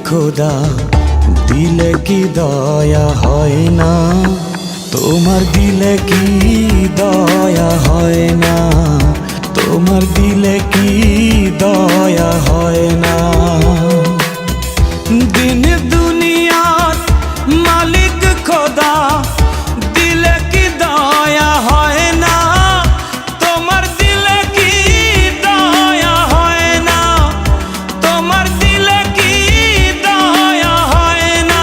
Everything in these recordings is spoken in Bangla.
খোদা দিলে কি দয়া হয় না, তোমার দিলে কি দয়া হয় না, তোমার দিলে কি দয়া হয় না। দিন দুনিয়ার মালিক খোদা দিলে কি দয়া হয় না, তোমার দিলে কি দয়া হয় না, তোমার দিলে কি দয়া হয় না।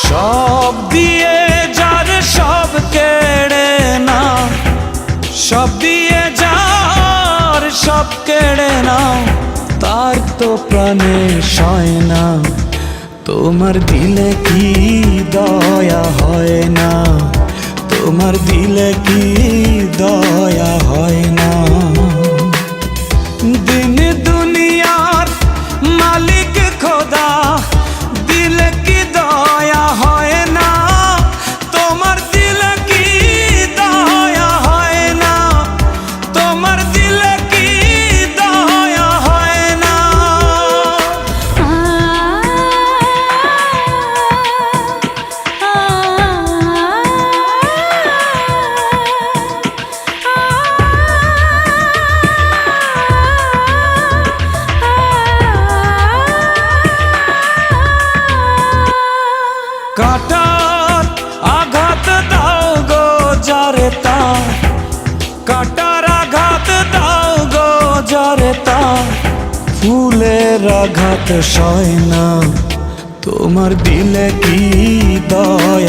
সব দিয়ে যার সব কেড়ে নাও, সব দিয়ে যার সব কেড়ে নাও, তার তো প্রাণে সয় না, তোমার দিলে কি দয়া হয় না, তোমার দিলে কি দয়া হয় না। দিন দুনিয়ার মালিক খোদা দিলে কি দয়া হয় না, তোমার দিলে কি দয়া হয় না, তোমার দিলে কি দয়া হয় না। কাটার আঘাত দাও গো যারে তার, কাটার আঘাত দাও গো যারে তার, ফুলের আঘাত সয় না, তোমার দিলে কি দয়া